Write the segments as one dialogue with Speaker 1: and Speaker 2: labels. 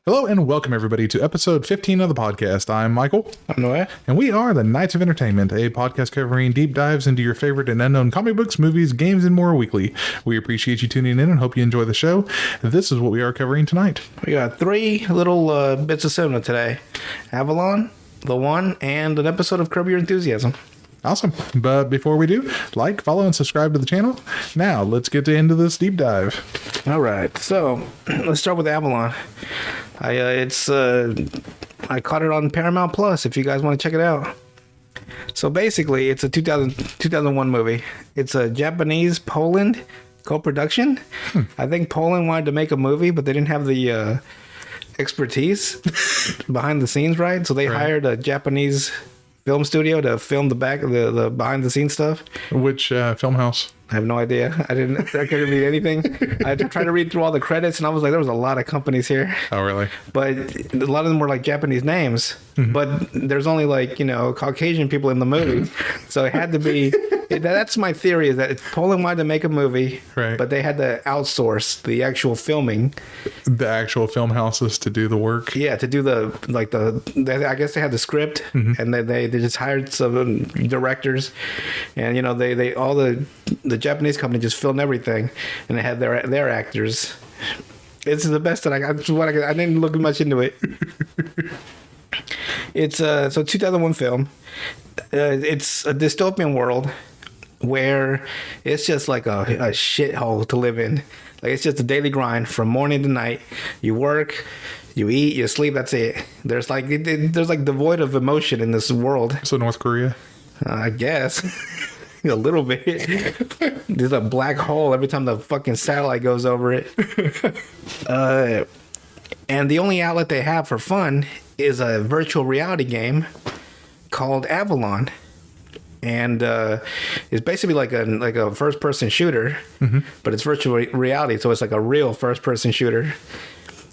Speaker 1: Hello and welcome everybody to episode 15 of the podcast. I'm Michael.
Speaker 2: I'm Noah.
Speaker 1: And we are the Knights of Entertainment, a podcast covering deep dives into your favorite and unknown comic books, movies, games, and more weekly. We appreciate you tuning in and hope you enjoy the show. This is what we are covering tonight.
Speaker 2: We got three little bits of cinema today. Avalon, The One, and an episode of Curb Your Enthusiasm.
Speaker 1: Awesome. But before we do, like, follow, and subscribe to the channel. Now, let's get into this deep dive.
Speaker 2: All right. So, let's start with Avalon. I caught it on Paramount Plus if you guys want to check it out. So basically, it's a 2001 movie. It's a Japanese-Poland co-production. I think Poland wanted to make a movie, but they didn't have the expertise behind the scenes, right? So they hired a Japanese film studio to film the behind the scenes stuff.
Speaker 1: Which film house?
Speaker 2: I have no idea. I couldn't read anything. I had to try to read through all the credits, and I was like, there was a lot of companies here.
Speaker 1: Oh, really?
Speaker 2: But a lot of them were like Japanese names. Mm-hmm. But there's only like, Caucasian people in the movie. So it had to be... That's my theory, is that Poland wanted to make a movie, right, but they had to outsource the actual filming.
Speaker 1: The actual film houses to do the work?
Speaker 2: Yeah, to do I guess they had the script, mm-hmm, and they just hired some directors, and they all the Japanese company just filmed everything, and they had their actors. It's the best that I didn't look much into it. It's a 2001 film. It's a dystopian world where it's just like a shithole to live in. Like, it's just a daily grind from morning to night. You work, you eat, you sleep. That's it. There's devoid of emotion in this world.
Speaker 1: So North Korea,
Speaker 2: I guess. A little bit. There's a black hole every time the fucking satellite goes over it. And the only outlet they have for fun is a virtual reality game called Avalon. And it's basically like a first-person shooter, mm-hmm, but it's virtual reality, so it's like a real first-person shooter.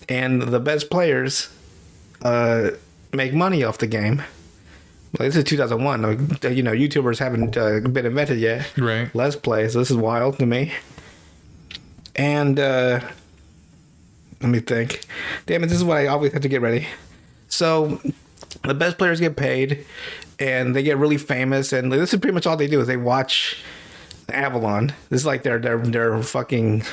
Speaker 2: And the best players make money off the game. Well, this is 2001. YouTubers haven't been invented yet.
Speaker 1: Right.
Speaker 2: Let's play, so this is wild to me. And let me think. Damn it, this is what I always have to get ready. So the best players get paid, and they get really famous, and this is pretty much all they do is they watch Avalon. This is like their fucking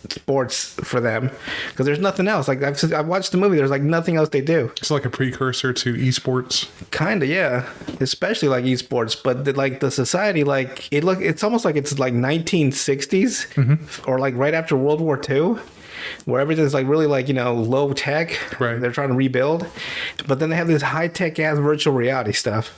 Speaker 2: sports for them, because there's nothing else. Like, I've watched the movie. There's like nothing else they do.
Speaker 1: It's like a precursor to esports.
Speaker 2: Kind of, yeah. Especially like esports, but the society, like it's almost like it's like 1960s, mm-hmm, or like right after World War II. Where everything's like really like, low tech.
Speaker 1: Right. They're
Speaker 2: trying to rebuild. But then they have this high tech ass virtual reality stuff.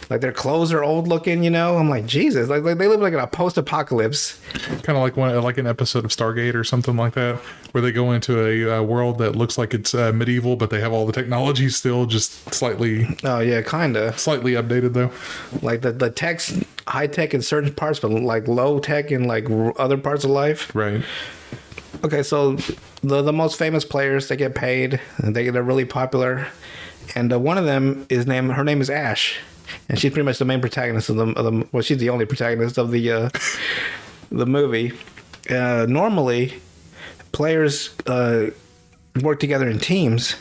Speaker 2: Like, their clothes are old looking, I'm like, Jesus. Like they live like in a post apocalypse.
Speaker 1: Kind of like an episode of Stargate or something like that, where they go into a world that looks like it's medieval, but they have all the technology still, just slightly.
Speaker 2: Oh yeah, kind of.
Speaker 1: Slightly updated though.
Speaker 2: Like the tech's high tech in certain parts, but like low tech in like other parts of life.
Speaker 1: Right.
Speaker 2: Okay, so the most famous players, they get paid, and they're really popular, and one of them her name is Ash, and she's pretty much the main protagonist of the well, she's the only protagonist of the movie. Normally, players work together in teams,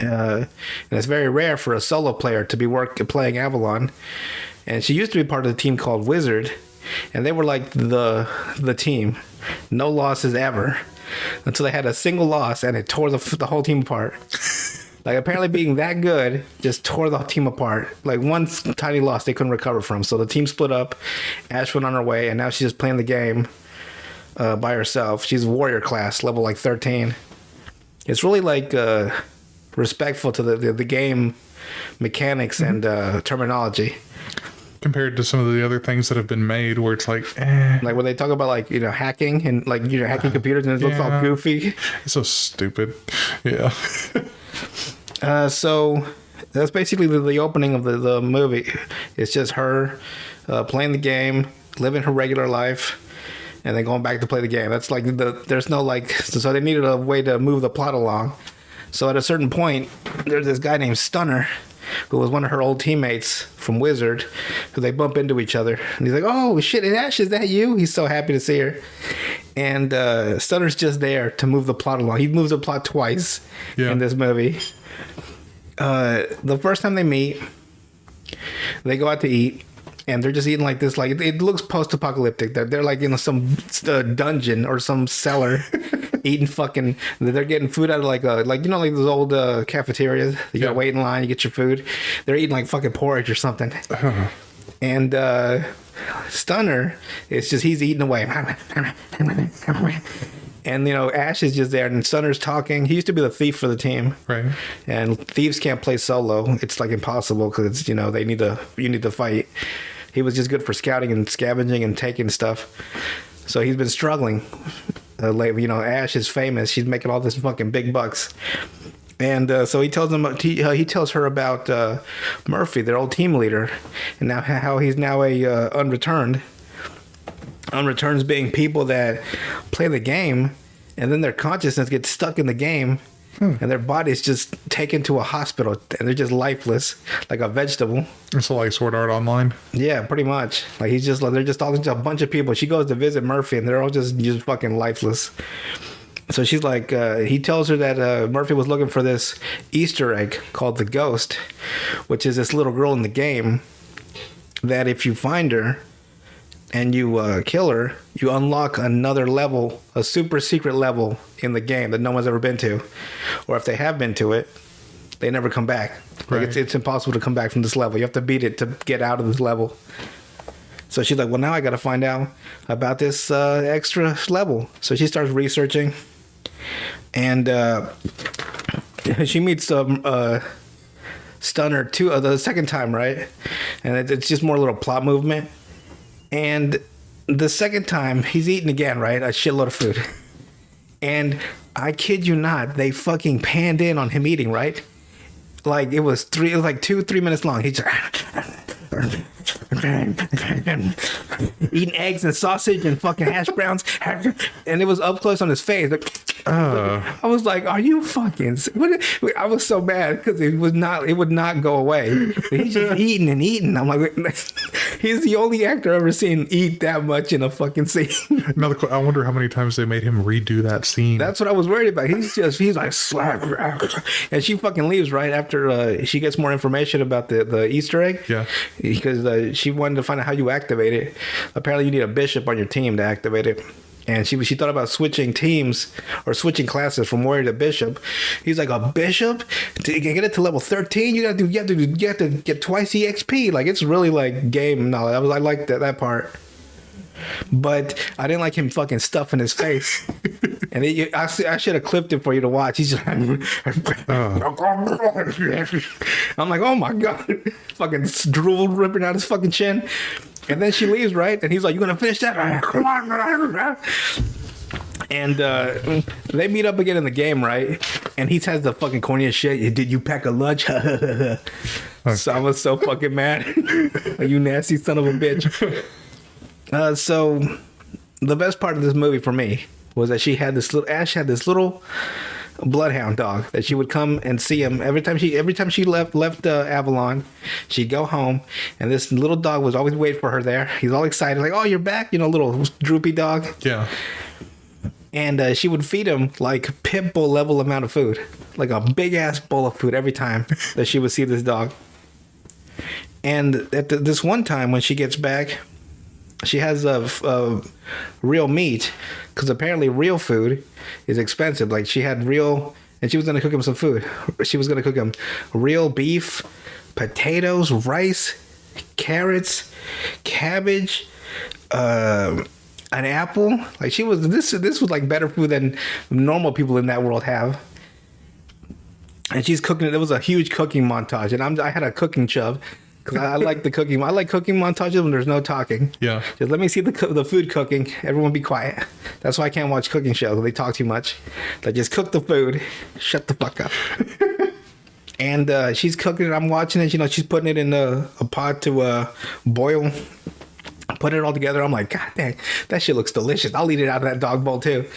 Speaker 2: and it's very rare for a solo player to be playing Avalon. And she used to be part of the team called Wizard, and they were like the team. No losses ever, until they had a single loss, and it tore the whole team apart. Like, apparently being that good just tore the team apart. Like, one tiny loss they couldn't recover from. So the team split up. Ash went on her way, and now she's just playing the game by herself. She's warrior class, level like 13. It's really like respectful to the game mechanics, mm-hmm, and terminology.
Speaker 1: Compared to some of the other things that have been made, where it's like,
Speaker 2: like when they talk about like hacking and like hacking computers, and it looks all goofy.
Speaker 1: It's so stupid. Yeah.
Speaker 2: So that's basically the opening of the movie. It's just her playing the game, living her regular life, and then going back to play the game. That's like there's no like, so they needed a way to move the plot along. So at a certain point, there's this guy named Stunner, who was one of her old teammates from Wizard, who they bump into each other. And he's like, oh, shit, Ash, is that you? He's so happy to see her. And Stunner's just there to move the plot along. He moves the plot twice in this movie. The first time they meet, they go out to eat, and they're just eating like this. Like it looks post-apocalyptic. They're like in some dungeon or some cellar, eating fucking. They're getting food out of like those old cafeterias. You gotta wait in line, you get your food. They're eating like fucking porridge or something. And Stunner, it's just he's eating away. And, Ash is just there, and Stunner's talking. He used to be the thief for the team.
Speaker 1: Right.
Speaker 2: And thieves can't play solo. It's, like, impossible because, you need to fight. He was just good for scouting and scavenging and taking stuff. So he's been struggling. Ash is famous. She's making all this fucking big bucks. And so he tells her about Murphy, their old team leader, and now how he's now a unreturned. Unreturns being people that play the game, and then their consciousness gets stuck in the game, and their body's just taken to a hospital, and they're just lifeless, like a vegetable.
Speaker 1: So like Sword Art Online.
Speaker 2: Yeah, pretty much. Like they're just all a bunch of people. She goes to visit Murphy, and they're all just fucking lifeless. So she's like, he tells her that Murphy was looking for this Easter egg called the Ghost, which is this little girl in the game that if you find her and you kill her, you unlock another level, a super secret level in the game that no one's ever been to. Or if they have been to it, they never come back. Right. Like it's impossible to come back from this level. You have to beat it to get out of this level. So she's like, well, now I got to find out about this extra level. So she starts researching. And she meets Stunner the second time, right? And it's just more little plot movement. And the second time, he's eating again, right? A shitload of food. And I kid you not, they fucking panned in on him eating, right? Like it was 2-3 minutes long. He's eating eggs and sausage and fucking hash browns, and it was up close on his face. Like, I was like, "Are you fucking?" I was so mad because it would not go away. He's just eating and eating. I'm like, he's the only actor I've ever seen eat that much in a fucking scene.
Speaker 1: I wonder how many times they made him redo that scene.
Speaker 2: That's what I was worried about. He's like slap, and she fucking leaves right after she gets more information about the Easter egg.
Speaker 1: Yeah,
Speaker 2: because she wanted to find out how you activate it. Apparently, you need a bishop on your team to activate it. And she thought about switching teams or switching classes from warrior to bishop. He's like, a bishop to get it to level 13. You have to get twice EXP. Like it's really like game knowledge. I liked that part, but I didn't like him fucking stuffing his face. And I should have clipped it for you to watch. He's like, I'm like, oh my god, fucking drool ripping out his fucking chin. And then she leaves, right? And he's like, you gonna finish that? And they meet up again in the game, right? And he has the fucking corniest shit. Did you pack a lunch? Okay. So I was so fucking mad. You nasty son of a bitch. So the best part of this movie for me was that Ash had this little bloodhound dog that she would come and see him every time she left Avalon. She'd go home, and this little dog was always waiting for her there. He's all excited, like, "Oh, you're back!" Little droopy dog.
Speaker 1: Yeah.
Speaker 2: And she would feed him like pit bull level amount of food, like a big ass bowl of food every time that she would see this dog. And at this one time when she gets back, she has real meat, because apparently real food is expensive. Like she had real, and she was going to cook him some food. She was going to cook him real beef, potatoes, rice, carrots, cabbage, an apple. Like this was like better food than normal people in that world have. And she's cooking it. It was a huge cooking montage, and I had a cooking chub. Because I like the cooking. I like cooking montages when there's no talking.
Speaker 1: Yeah.
Speaker 2: Just let me see the food cooking. Everyone be quiet. That's why I can't watch cooking shows. They talk too much. They just cook the food. Shut the fuck up. And she's cooking it. I'm watching it. She's putting it in a pot to boil. Put it all together. I'm like, God dang, that shit looks delicious. I'll eat it out of that dog bowl too.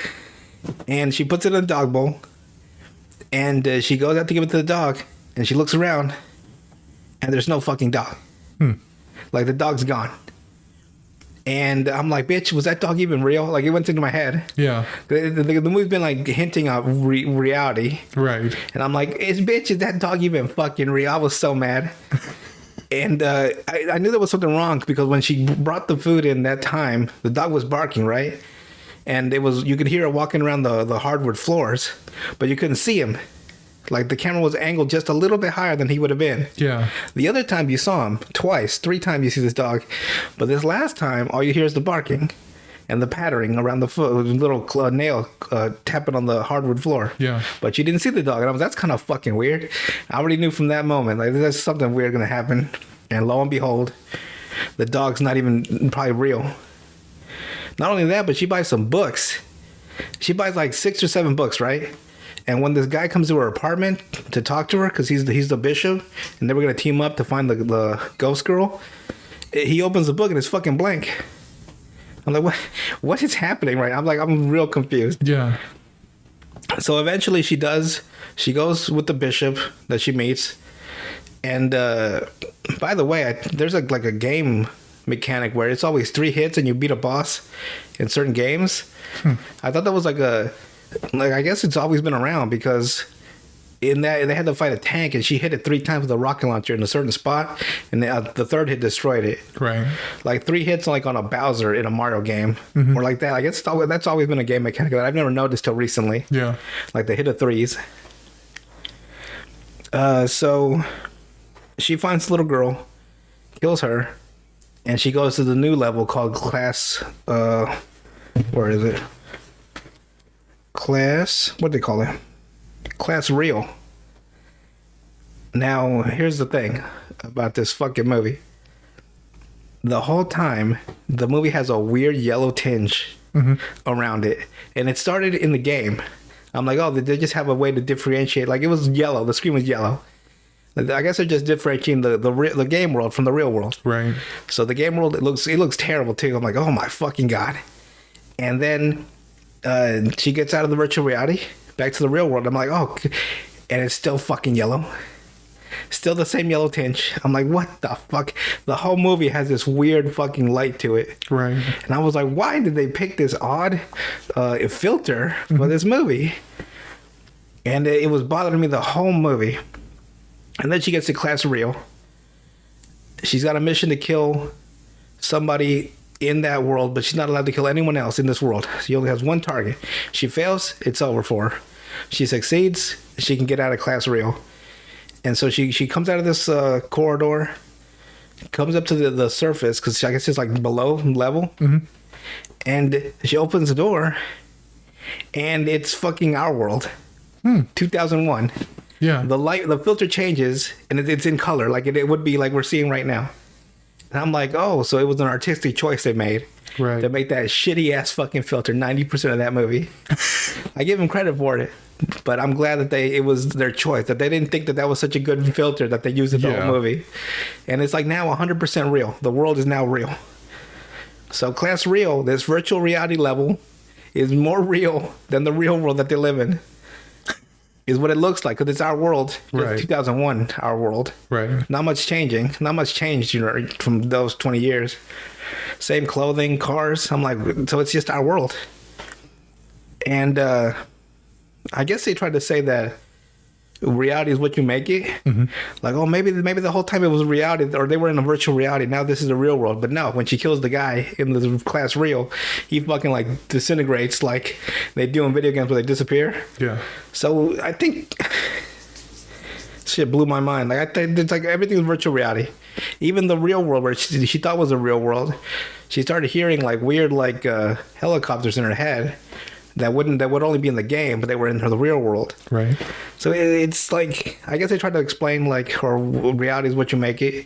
Speaker 2: And she puts it in a dog bowl. And she goes out to give it to the dog. And she looks around. And there's no fucking dog. Like the dog's gone. And I'm like, bitch, was that dog even real? Like, it went into my head.
Speaker 1: Yeah.
Speaker 2: The movie's been like hinting at reality.
Speaker 1: Right.
Speaker 2: And I'm like, is that dog even fucking real? I was so mad. And I knew there was something wrong because when she brought the food in that time, the dog was barking, right? And you could hear her walking around the hardwood floors, but you couldn't see him. Like, the camera was angled just a little bit higher than he would have been.
Speaker 1: Yeah.
Speaker 2: The other time you saw him, twice, 3 times you see this dog. But this last time, all you hear is the barking and the pattering around the foot, little nail tapping on the hardwood floor.
Speaker 1: Yeah.
Speaker 2: But you didn't see the dog. And that's kind of fucking weird. I already knew from that moment, like, there's something weird going to happen. And lo and behold, the dog's not even probably real. Not only that, but she buys some books. She buys like 6 or 7 books, right? And when this guy comes to her apartment to talk to her, because he's the bishop, and they were going to team up to find the ghost girl, he opens the book and it's fucking blank. I'm like, what is happening right now? I'm real confused.
Speaker 1: Yeah.
Speaker 2: So eventually she goes with the bishop that she meets. And by the way, there's like a game mechanic where it's always 3 hits and you beat a boss in certain games. I thought that was I guess it's always been around because in that they had to fight a tank and she hit it 3 times with a rocket launcher in a certain spot, and the third hit destroyed it.
Speaker 1: Right. Like
Speaker 2: 3 hits like on a Bowser in a Mario game, or like that. I guess that's always been a game mechanic that I've never noticed till recently.
Speaker 1: Yeah. Like
Speaker 2: the hit of 3s. So she finds the little girl, kills her, and she goes to the new level called class. Where is it? Class. What do they call it? Class Real. Now, here's the thing about this fucking movie. The whole time, the movie has a weird yellow tinge around it. And it started in the game. I'm like, oh, they just have a way to differentiate. Like, it was yellow. The screen was yellow. I guess they're just differentiating the game world from the real world.
Speaker 1: Right.
Speaker 2: So the game world, it looks terrible, too. I'm like, oh, my fucking God. And then she gets out of the virtual reality, back to the real world. I'm like, oh, and it's still fucking yellow. Still the same yellow tinge. I'm like, what the fuck? The whole movie has this weird fucking light to it. Right. And I was like, why did they pick this odd filter for this movie? And it was bothering me the whole movie. And then she gets to Class Real. She's got a mission to kill somebody in that world, but she's not allowed to kill anyone else in this world. She only has one target. She fails, it's over for her. She succeeds, she can get out of Class Real. And so she comes out of this corridor, comes up to the surface, because I guess it's like below level. And she opens the door, and it's fucking our world. 2001. Yeah. The filter changes, and it's in color, like it would be like we're seeing right now. And I'm like, oh, so it was an artistic choice they made. Right. To make that shitty ass fucking filter 90% of that movie. I give them credit for it, but I'm glad that it was their choice, that they didn't think that was such a good filter that they used in the whole movie. And it's like now 100% real. The world is now real. So Class Real, this virtual reality level, is more real than the real world that they live in. Is what it looks like, because it's our world. Right. 2001, our world. Right. Not much changing. Not much changed, from those 20 years. Same clothing, cars. I'm like, so it's just our world. And I guess they tried to say that reality is what you make it. Like, oh, maybe the whole time it was reality, or they were in a virtual reality. Now this is the real world. But no, when she kills the guy in the Class Real, he fucking like disintegrates like they do in video games where they disappear. Yeah. So I think shit blew my mind. Like I think it's like everything was virtual reality. Even the real world, where she thought was a real world, she started hearing like weird like helicopters in her head. That would only be in the game, but they were in the real world. Right. So it's like, I guess they tried to explain like, her reality is what you make it.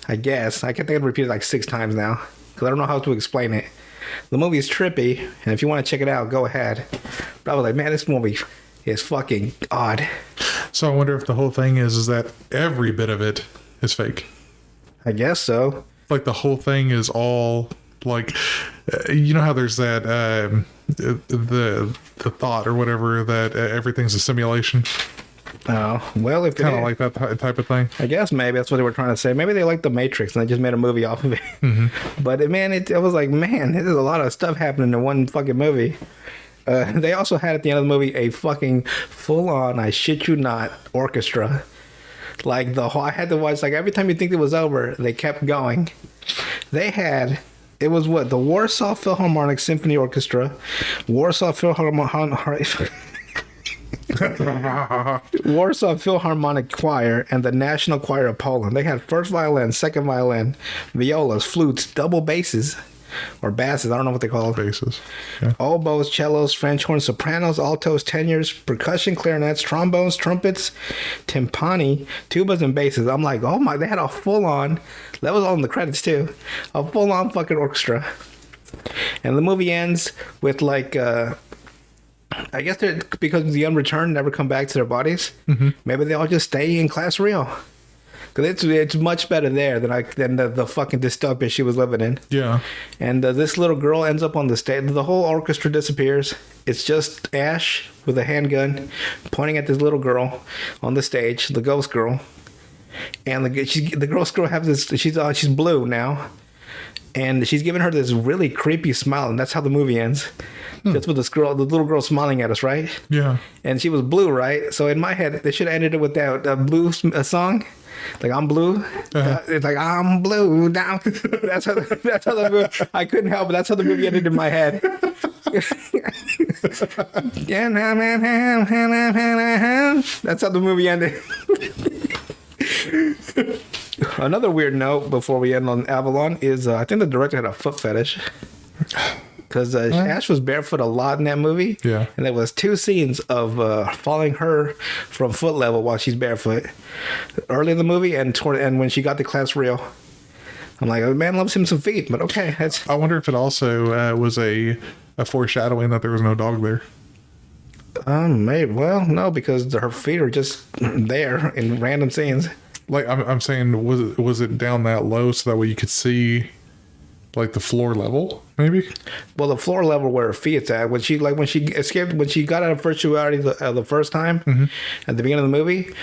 Speaker 2: I guess. I think I'd repeat it like 6 times now, because I don't know how to explain it. The movie is trippy, and if you want to check it out, go ahead. But I was like, man, this movie is fucking odd.
Speaker 1: So I wonder if the whole thing is that every bit of it is fake.
Speaker 2: I guess so.
Speaker 1: Like the whole thing is all like, you know how there's that the thought or whatever that everything's a simulation.
Speaker 2: Oh, well, if
Speaker 1: Kind
Speaker 2: it
Speaker 1: of like that type of thing.
Speaker 2: I guess maybe that's what they were trying to say. Maybe they liked The Matrix and they just made a movie off of it. But man, it was like, man, there's a lot of stuff happening in one fucking movie. They also had at the end of the movie a fucking full-on, I shit you not, orchestra. Like the whole, I had to watch, like every time you think it was over, they kept going. They had, it was what, the Warsaw Philharmonic Symphony Orchestra, Warsaw Warsaw Philharmonic Choir, and the National Choir of Poland. They had first violin, second violin, violas, flutes, double basses, or basses, I don't know what they call it.
Speaker 1: Basses. Yeah.
Speaker 2: Oboes, cellos, French horns, sopranos, altos, tenors, percussion, clarinets, trombones, trumpets, timpani, tubas, and basses. I'm like, oh my, they had a full-on, that was all in the credits too, a full-on fucking orchestra. And the movie ends with like, I guess they're, because the unreturned never come back to their bodies, maybe they all just stay in Class Rio. Because it's much better there than the fucking dystopia she was living in.
Speaker 1: Yeah.
Speaker 2: And this little girl ends up on the stage. The whole orchestra disappears. It's just Ash with a handgun pointing at this little girl on the stage, the ghost girl. And the ghost girl has this. She's blue now, and she's giving her this really creepy smile, and that's how the movie ends. That's with the little girl smiling at us, right?
Speaker 1: Yeah.
Speaker 2: And she was blue, right? So in my head, they should have ended it with that blue song. Like, I'm blue. It's like, I'm blue now. that's how the movie, I couldn't help it. That's how the movie ended in my head. That's how the movie ended. Another weird note before we end on Avalon is I think the director had a foot fetish. Because Ash was barefoot a lot in that movie.
Speaker 1: Yeah. And
Speaker 2: there was 2 scenes of following her from foot level while she's barefoot. Early in the movie and when she got to Class Rio. I'm like, oh, man loves him some feet, but okay.
Speaker 1: I wonder if it also was a foreshadowing that there was no dog there.
Speaker 2: Maybe. Well, no, because her feet are just there in random scenes.
Speaker 1: Like, I'm saying, was it down that low so that way you could see... like the floor level, maybe?
Speaker 2: Well, the floor level where her feet's at. When she escaped, when she got out of virtuality the first time, at the beginning of the movie,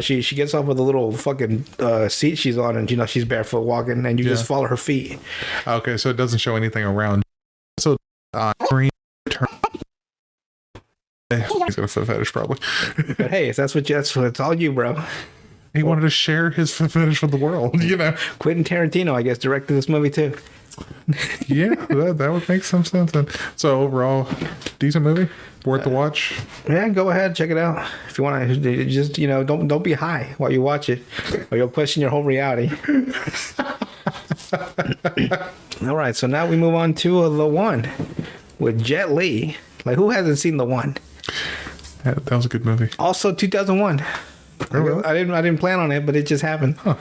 Speaker 2: she gets off with a little fucking seat she's on, and she's barefoot walking, and you just follow her feet.
Speaker 1: Okay, so it doesn't show anything around. So, green turn. He's got a foot fetish, probably.
Speaker 2: But hey, that's it's all you, bro.
Speaker 1: He wanted to share his foot fetish with the world,
Speaker 2: Quentin Tarantino, I guess, directed this movie too.
Speaker 1: Yeah, that would make some sense. And so overall, decent movie, worth the watch.
Speaker 2: Yeah, go ahead, check it out if you want to. Just don't be high while you watch it, or you'll question your whole reality. All right, so now we move on to The One with Jet Li. Like, who hasn't seen The One?
Speaker 1: Yeah, that was a good movie.
Speaker 2: Also 2001.
Speaker 1: Oh, really?
Speaker 2: I didn't plan on it, but it just happened.
Speaker 1: Huh.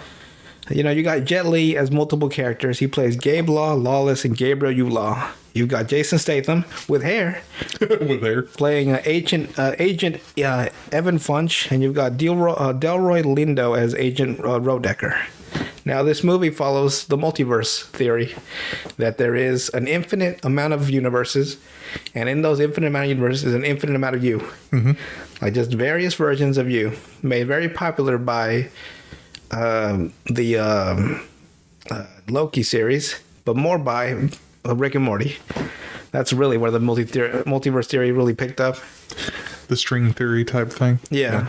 Speaker 2: You got Jet Li as multiple characters. He plays Gabe Law, Lawless, and Gabriel Law. You've got Jason Statham with hair.
Speaker 1: With hair.
Speaker 2: Playing Agent Evan Funch. And you've got Delroy Lindo as Agent Rodecker. Now, this movie follows the multiverse theory that there is an infinite amount of universes, and in those infinite amount of universes is an infinite amount of you. Like just various versions of you, made very popular by the Loki series, but more by Rick and Morty. That's really where the multiverse theory really picked up.
Speaker 1: The string theory type thing.
Speaker 2: Yeah.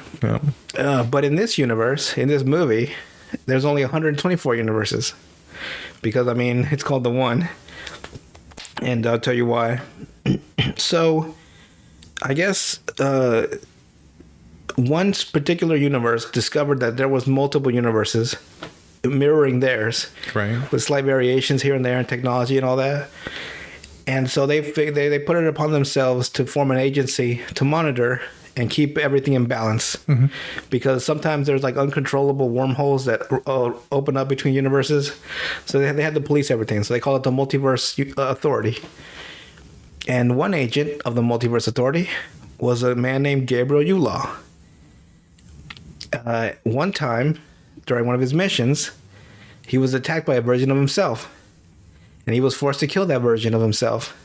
Speaker 2: But in this universe, in this movie, there's only 124 universes. Because, it's called The One. And I'll tell you why. So, I guess one particular universe discovered that there was multiple universes mirroring theirs.
Speaker 1: Right.
Speaker 2: With slight variations here and there in technology and all that. And so they put it upon themselves to form an agency to monitor and keep everything in balance. Because sometimes there's like uncontrollable wormholes that open up between universes. So they had to police everything. So they call it the Multiverse Authority. And one agent of the Multiverse Authority was a man named Gabriel Law. One time, during one of his missions, he was attacked by a version of himself. And he was forced to kill that version of himself.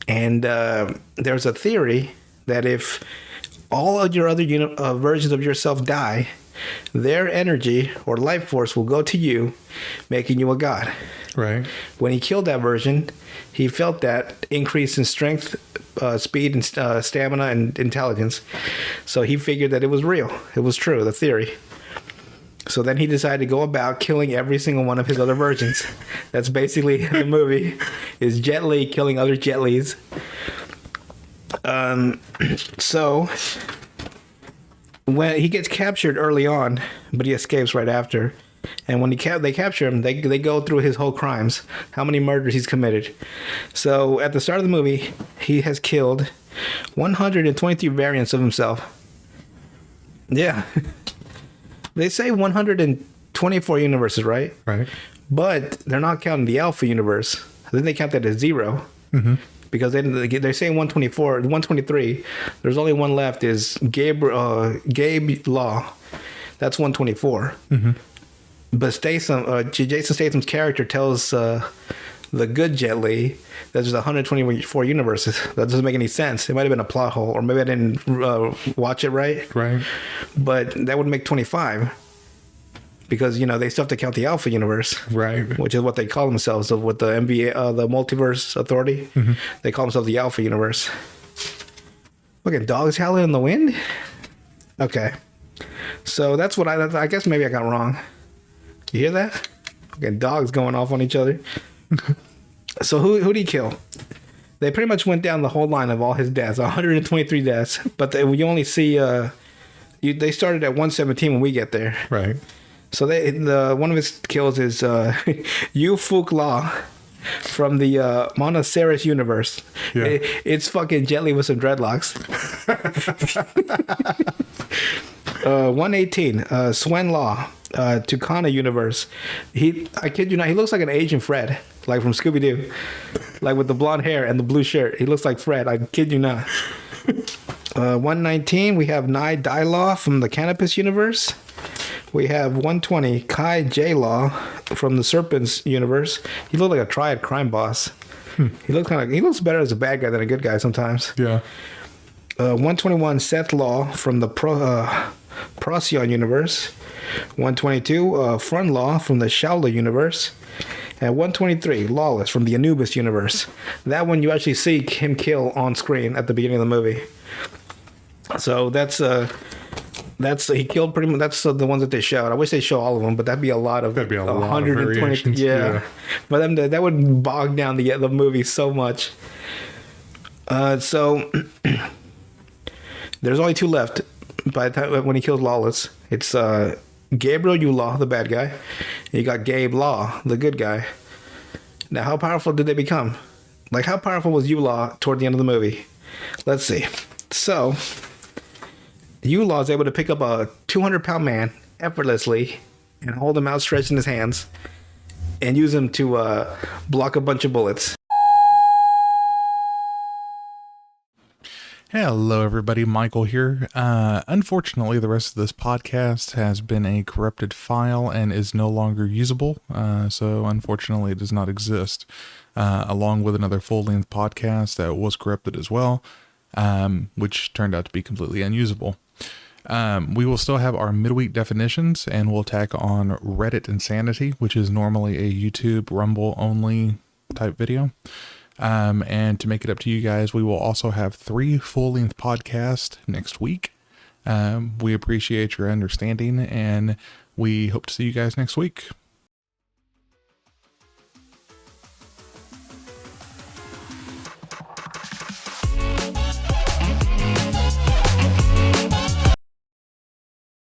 Speaker 2: And there's a theory that if all of your other versions of yourself die, their energy or life force will go to you, making you a god.
Speaker 1: Right.
Speaker 2: When he killed that version, he felt that increase in strength, speed, and stamina and intelligence. So he figured that it was real. It was true, the theory. So then he decided to go about killing every single one of his other versions. That's basically the movie, is Jet Li killing other Jet Lis. So when he gets captured early on, but he escapes right after. And when they capture him, they go through his whole crimes, how many murders he's committed. So at the start of the movie, he has killed 123 variants of himself. Yeah. They say 124 universes, right?
Speaker 1: Right.
Speaker 2: But they're not counting the alpha universe. Then they count that as 0.
Speaker 1: Mm-hmm.
Speaker 2: Because they're saying 123. There's only one left, is Gabe Law. That's 124.
Speaker 1: Mm-hmm.
Speaker 2: But Jason Statham's character tells the good Jet Li that there's 124 universes. That doesn't make any sense. It might have been a plot hole, or maybe I didn't watch it right.
Speaker 1: Right.
Speaker 2: But that would make 25. Because, they still have to count the Alpha universe.
Speaker 1: Right.
Speaker 2: Which is what they call themselves with the NBA, the Multiverse Authority. Mm-hmm. They call themselves the Alpha universe. Look at dogs howling in the wind? Okay. So that's what I guess maybe I got wrong. You hear that? Okay, dogs going off on each other. So who'd he kill? They pretty much went down the whole line of all his deaths, 123 deaths. But you only see, they started at 117 when we get there.
Speaker 1: Right.
Speaker 2: So one of his kills is Yu Fuk Law from the Monoceros universe.
Speaker 1: Yeah.
Speaker 2: It's fucking Jet Li with some dreadlocks. 118, Swen Law, Tucana universe. I kid you not, he looks like an Asian Fred, like from Scooby-Doo. Like with the blonde hair and the blue shirt. He looks like Fred, I kid you not. 119, we have Nai Dai Law from the Canopus universe. We have 120, Kai J Law from the Serpents universe. He looked like a triad crime boss. He looks better as a bad guy than a good guy sometimes.
Speaker 1: Yeah.
Speaker 2: 121, Seth Law from the Procyon universe. 122, Front Law from the Shaola universe. And 123, Lawless from the Anubis universe. That one you actually see him kill on screen at the beginning of the movie. So that's he killed pretty much. That's the ones that they showed. I wish they show all of them, but that'd be a lot of.
Speaker 1: That'd be a lot of variations.
Speaker 2: Yeah. But then that would bog down the movie so much. So there's only 2 left by the time when he kills Lawless. It's Gabriel Yulaw, the bad guy. And you got Gabe Law, the good guy. Now, how powerful did they become? Like, how powerful was Yulaw toward the end of the movie? Let's see. So, Yulaw is able to pick up a 200-pound man effortlessly and hold him outstretched in his hands and use him to block a bunch of bullets.
Speaker 1: Hello, everybody. Michael here. Unfortunately, the rest of this podcast has been a corrupted file and is no longer usable. So, unfortunately, it does not exist. Along with another full-length podcast that was corrupted as well, which turned out to be completely unusable. We will still have our midweek definitions, and we'll tack on Reddit Insanity, which is normally a YouTube Rumble only type video. And to make it up to you guys, we will also have 3 full-length podcasts next week. We appreciate your understanding, and we hope to see you guys next week.